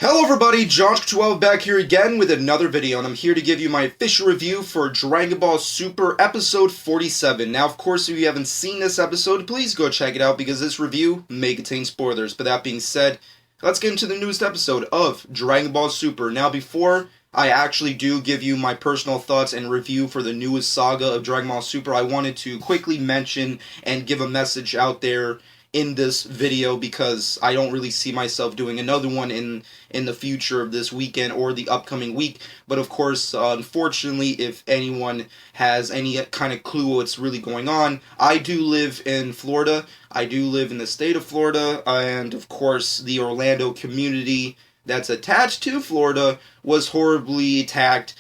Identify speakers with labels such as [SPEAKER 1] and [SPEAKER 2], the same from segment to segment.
[SPEAKER 1] Hello everybody, Josh12 back here again with another video, and I'm here to give you my official review for Dragon Ball Super Episode 47. Now, of course, if you haven't seen this episode, please go check it out because this review may contain spoilers. But that being said, let's get into the newest episode of Dragon Ball Super. Now, before I actually do give you my personal thoughts and review for the newest saga of Dragon Ball Super, I wanted to quickly mention and give a message out there in this video because I don't really see myself doing another one in the future of this weekend or the upcoming week. But of course, unfortunately, if anyone has any kind of clue what's really going on, I do live in Florida. I do live in the state of Florida, and of course, the Orlando community that's attached to Florida was horribly attacked.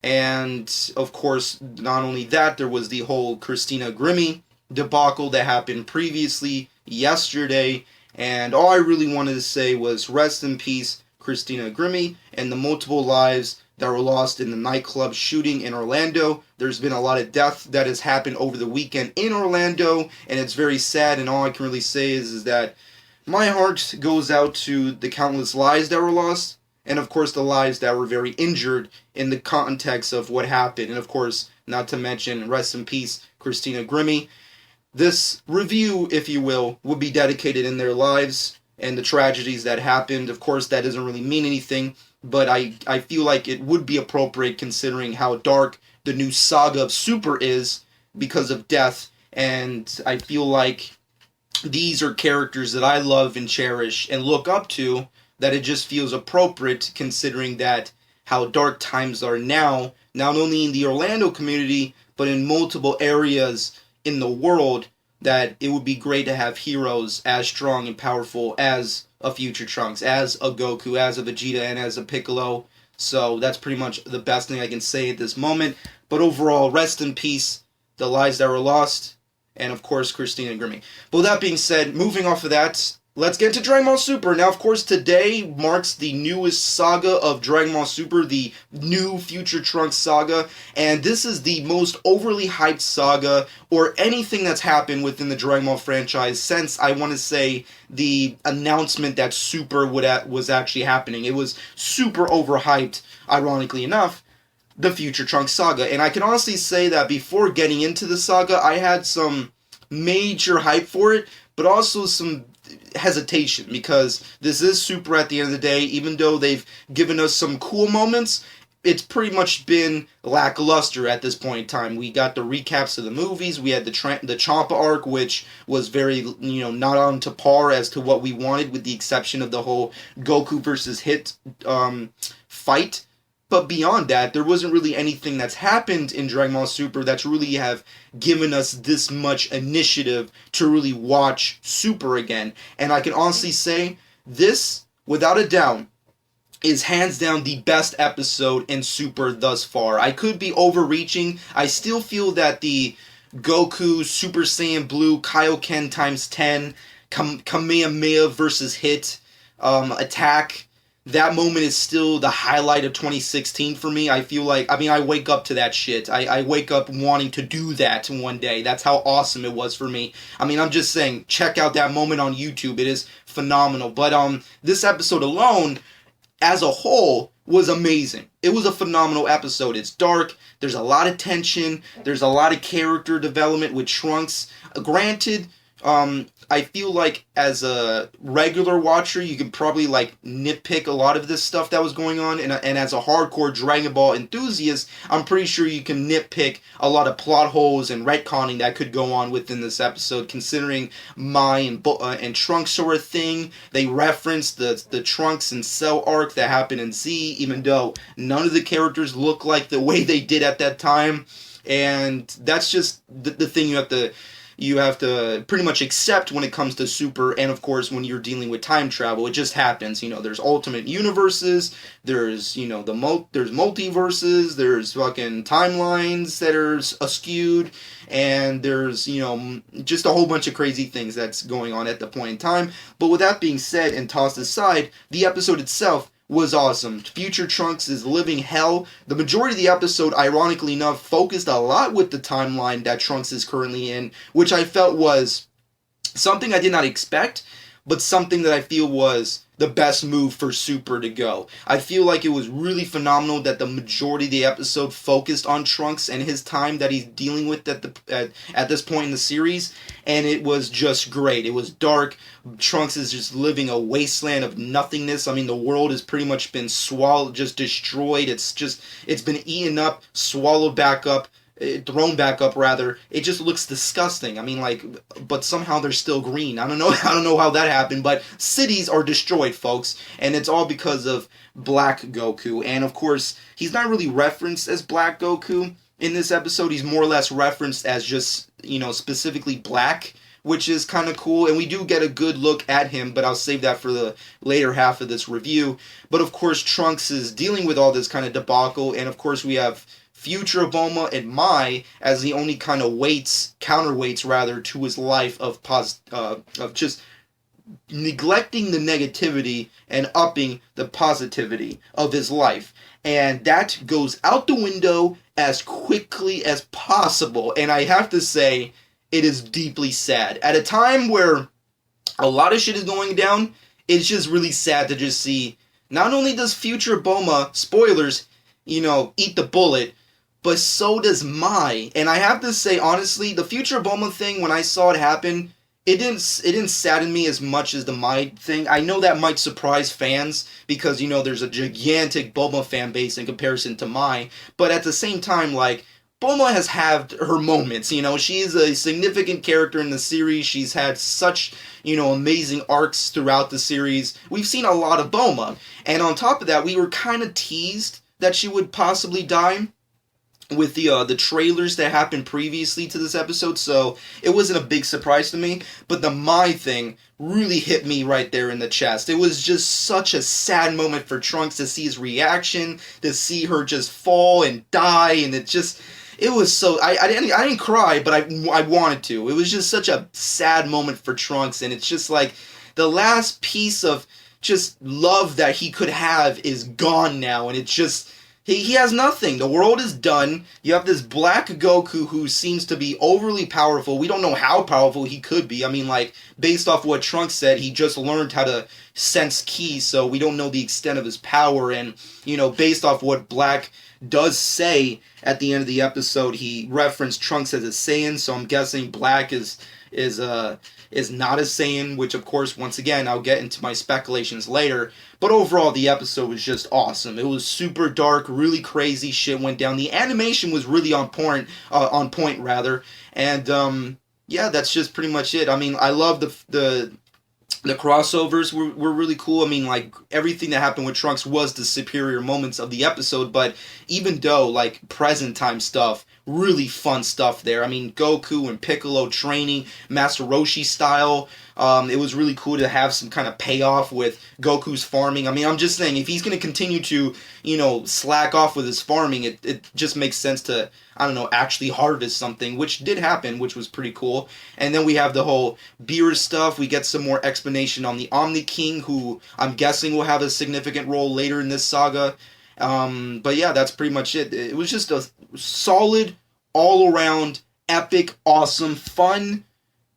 [SPEAKER 1] And of course, not only that, there was the whole Christina Grimmie debacle that happened previously yesterday, and all I really wanted to say was rest in peace Christina Grimmie and the multiple lives that were lost in the nightclub shooting in Orlando. There's been a lot of death that has happened over the weekend in Orlando, and it's very sad, and all I can really say is that my heart goes out to the countless lives that were lost, and of course the lives that were very injured in the context of what happened, and of course, not to mention, rest in peace Christina Grimmie. This review, if you will be dedicated in their lives and the tragedies that happened. Of course, that doesn't really mean anything, but I feel like it would be appropriate considering how dark the new saga of Super is because of death, and I feel like these are characters that I love and cherish and look up to, that it just feels appropriate considering that how dark times are now, not only in the Orlando community, but in multiple areas in the world, that it would be great to have heroes as strong and powerful as a future Trunks, as a Goku, as a Vegeta, and as a Piccolo. So that's pretty much the best thing I can say at this moment. But overall, rest in peace, the lives that were lost, and of course, Christina Grimmie. But with that being said, moving off of that, let's get into Dragon Ball Super. Now, of course, today marks the newest saga of Dragon Ball Super, the new Future Trunks saga, and this is the most overly hyped saga or anything that's happened within the Dragon Ball franchise since, I want to say, the announcement that Super was actually happening. It was super overhyped, ironically enough, the Future Trunks saga, and I can honestly say that before getting into the saga, I had some major hype for it, but also some hesitation, because this is Super at the end of the day. Even though they've given us some cool moments, it's pretty much been lackluster at this point in time. We got the recaps of the movies. We had the Champa arc, which was very, not on to par as to what we wanted, with the exception of the whole Goku versus Hit fight. But beyond that, there wasn't really anything that's happened in Dragon Ball Super that's really have given us this much initiative to really watch Super again. And I can honestly say, this, without a doubt, is hands down the best episode in Super thus far. I could be overreaching. I still feel that the Goku Super Saiyan Blue Kaioken times 10 Kamehameha versus Hit attack, that moment is still the highlight of 2016 for me. I feel like, I wake up to that shit. I wake up wanting to do that one day. That's how awesome it was for me. I'm just saying, check out that moment on YouTube. It is phenomenal. But this episode alone, as a whole, was amazing. It was a phenomenal episode. It's dark. There's a lot of tension. There's a lot of character development with Trunks. Granted, I feel like as a regular watcher, you can probably nitpick a lot of this stuff that was going on, and as a hardcore Dragon Ball enthusiast, I'm pretty sure you can nitpick a lot of plot holes and retconning that could go on within this episode, considering Mai and Trunks sort of thing. They referenced the Trunks and Cell arc that happened in Z, even though none of the characters look like the way they did at that time, and that's just the thing you have to pretty much accept when it comes to Super, and of course when you're dealing with time travel, it just happens. There's alternate universes, there's, there's multiverses, there's fucking timelines that are askewed, and there's, just a whole bunch of crazy things that's going on at the point in time. But with that being said and tossed aside, the episode itself was awesome. Future Trunks is living hell. The majority of the episode, ironically enough, focused a lot with the timeline that Trunks is currently in, which I felt was something I did not expect, but something that I feel was the best move for Super to go. I feel like it was really phenomenal that the majority of the episode focused on Trunks and his time that he's dealing with at this point in the series, and it was just great. It was dark. Trunks is just living a wasteland of nothingness. I mean, the world has pretty much been swallowed, just destroyed. It's been eaten up, swallowed back up, thrown back up rather. It just looks disgusting. I mean, like, but somehow they're still green. I don't know how that happened, but cities are destroyed, folks, and it's all because of Black Goku. And of course, he's not really referenced as Black Goku in this episode. He's more or less referenced as just, specifically black, which is kind of cool, and we do get a good look at him, but I'll save that for the later half of this review. But of course, Trunks is dealing with all this kind of debacle, and of course we have future Bulma and Mai as the only kind of counterweights rather, to his life of just neglecting the negativity and upping the positivity of his life. And that goes out the window as quickly as possible. And I have to say, it is deeply sad. At a time where a lot of shit is going down, it's just really sad to just see, not only does future Bulma, spoilers, eat the bullet, but so does Mai. And I have to say, honestly, the future Bulma thing, when I saw it happen, it didn't sadden me as much as the Mai thing. I know that might surprise fans because, there's a gigantic Bulma fan base in comparison to Mai. But at the same time, like, Bulma has had her moments, she's a significant character in the series. She's had such, amazing arcs throughout the series. We've seen a lot of Bulma. And on top of that, we were kind of teased that she would possibly die with the trailers that happened previously to this episode, so it wasn't a big surprise to me. But the Mai thing really hit me right there in the chest. It was just such a sad moment for Trunks to see his reaction, to see her just fall and die, and it was so, I didn't cry, but I wanted to. It was just such a sad moment for Trunks, and it's just like the last piece of just love that he could have is gone now, and it's just, he has nothing. The world is done. You have this Black Goku who seems to be overly powerful. We don't know how powerful he could be. I mean, like, based off what Trunks said, he just learned how to sense ki, so we don't know the extent of his power. And, based off what Black does say at the end of the episode, he referenced Trunks as a Saiyan, so I'm guessing Black is not a Saiyan, which of course, once again, I'll get into my speculations later. But overall, the episode was just awesome. It was super dark, really crazy shit went down. The animation was really on point, and yeah, that's just pretty much it. I mean, I love the crossovers were really cool. I mean, like, everything that happened with Trunks was the superior moments of the episode, but even though, like, present time stuff, really fun stuff there. I mean, Goku and Piccolo training, Master Roshi style. It was really cool to have some kind of payoff with Goku's farming. I mean, I'm just saying, if he's going to continue to, slack off with his farming, it just makes sense to, actually harvest something, which did happen, which was pretty cool. And then we have the whole Beerus stuff. We get some more explanation on the Omni King, who I'm guessing will have a significant role later in this saga. But yeah, that's pretty much it. It was just a solid, all-around, epic, awesome, fun,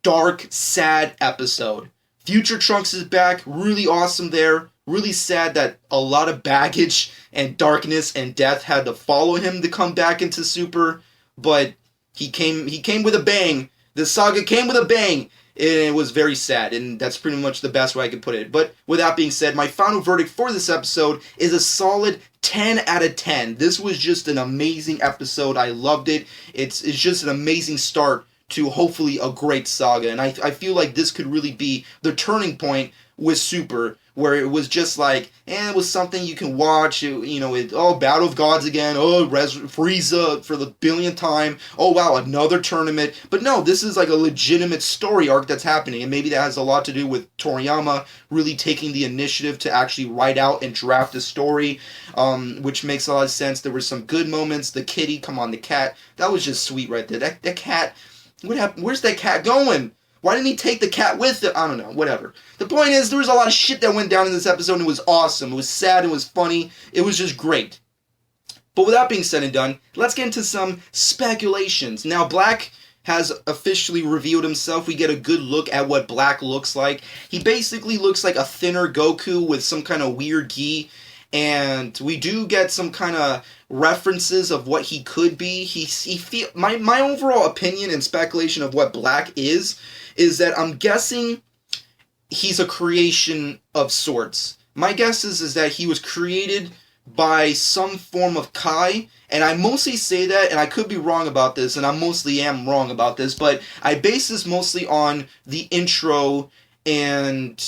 [SPEAKER 1] dark, sad episode. Future Trunks is back, really awesome there. Really sad that a lot of baggage and darkness and death had to follow him to come back into Super, but he came with a bang. The saga came with a bang. And it was very sad, and that's pretty much the best way I could put it. But with that being said, my final verdict for this episode is a solid 10 out of 10. This was just an amazing episode. I loved it. It's just an amazing start to hopefully a great saga, and I feel like this could really be the turning point with Super, where it was just like, it was something you can watch, Battle of Gods again, Frieza for the billionth time, oh wow, another tournament. But no, this is like a legitimate story arc that's happening, and maybe that has a lot to do with Toriyama really taking the initiative to actually write out and draft a story, which makes a lot of sense. There were some good moments. The kitty, come on, the cat, that was just sweet right there. That cat, what happened? Where's that cat going? Why didn't he take the cat with him? I don't know, whatever. The point is, there was a lot of shit that went down in this episode, and it was awesome. It was sad, it was funny, it was just great. But with that being said and done, let's get into some speculations. Now, Black has officially revealed himself. We get a good look at what Black looks like. He basically looks like a thinner Goku with some kind of weird gi, and we do get some kind of references of what he could be. My overall opinion and speculation of what Black is that I'm guessing he's a creation of sorts. My guess is that he was created by some form of Kai, and I mostly say that, and I could be wrong about this, and I mostly am wrong about this, but I base this mostly on the intro and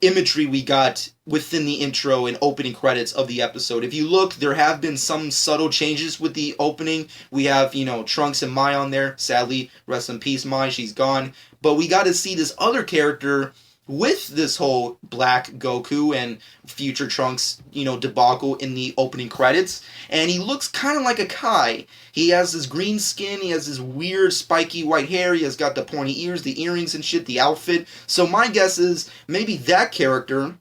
[SPEAKER 1] imagery we got within the intro and opening credits of the episode. If you look, there have been some subtle changes with the opening. We have, Trunks and Mai on there. Sadly, rest in peace, Mai, she's gone. But we got to see this other character with this whole Black Goku and future Trunks, debacle in the opening credits. And he looks kind of like a Kai. He has this green skin, he has this weird spiky white hair, he has got the pointy ears, the earrings and shit, the outfit. So my guess is maybe that character,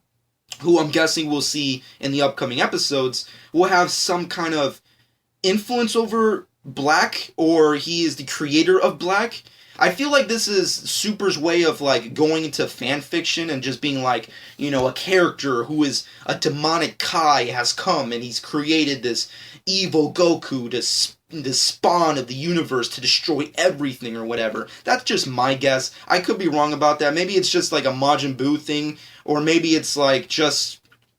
[SPEAKER 1] who I'm guessing we'll see in the upcoming episodes, will have some kind of influence over Black, or he is the creator of Black. I feel like this is Super's way of going into fan fiction and just being a character who is a demonic Kai has come and he's created this evil Goku, this spawn of the universe to destroy everything or whatever. That's just my guess. I could be wrong about that. Maybe it's just like a Majin Buu thing, or maybe it's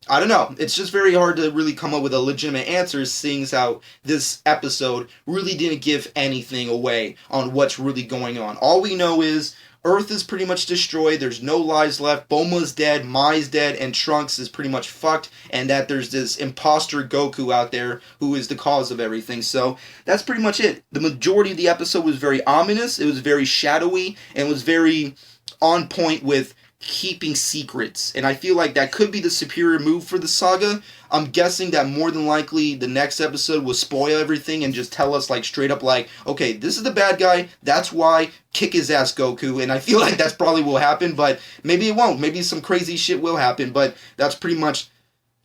[SPEAKER 1] I don't know. It's just very hard to really come up with a legitimate answer, seeing as how this episode really didn't give anything away on what's really going on. All we know is Earth is pretty much destroyed, there's no lives left, Bulma's dead, Mai's dead, and Trunks is pretty much fucked, and that there's this imposter Goku out there who is the cause of everything. So that's pretty much it. The majority of the episode was very ominous, it was very shadowy, and was very on point with keeping secrets, and I feel like that could be the superior move for the saga. I'm guessing that more than likely the next episode will spoil everything and just tell us straight up okay, this is the bad guy, that's why, kick his ass Goku, and I feel like that's probably will happen, but maybe it won't, maybe some crazy shit will happen, but that's pretty much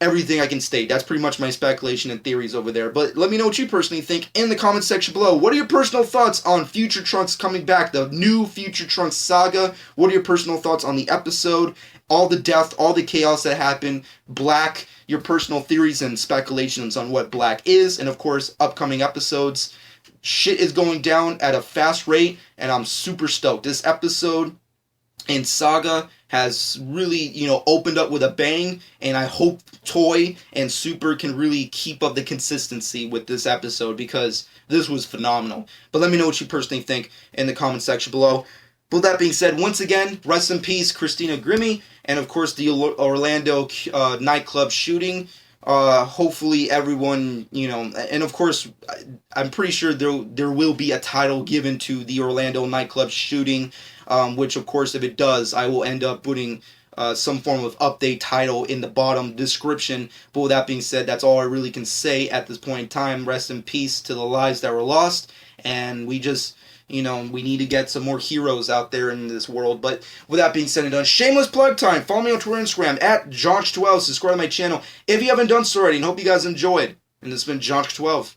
[SPEAKER 1] everything I can state. That's pretty much my speculation and theories over there. But let me know what you personally think in the comment section below. What are your personal thoughts on Future Trunks coming back, the new Future Trunks saga? What are your personal thoughts on the episode, all the death, all the chaos that happened, Black, your personal theories and speculations on what Black is, and of course, upcoming episodes. Shit is going down at a fast rate, and I'm super stoked. This episode and saga has really, opened up with a bang, and I hope Toy and Super can really keep up the consistency with this episode, because this was phenomenal. But let me know what you personally think in the comment section below. With that being said, once again, rest in peace, Christina Grimmie, and of course the Orlando nightclub shooting. Hopefully everyone, and of course, I'm pretty sure there will be a title given to the Orlando nightclub shooting, which of course, if it does, I will end up putting some form of update title in the bottom description. But with that being said, that's all I really can say at this point in time. Rest in peace to the lives that were lost, and we just, we need to get some more heroes out there in this world. But with that being said and done, shameless plug time. Follow me on Twitter and Instagram at Jonch12. Subscribe to my channel if you haven't done so already, and hope you guys enjoyed. And this has been Jonch12.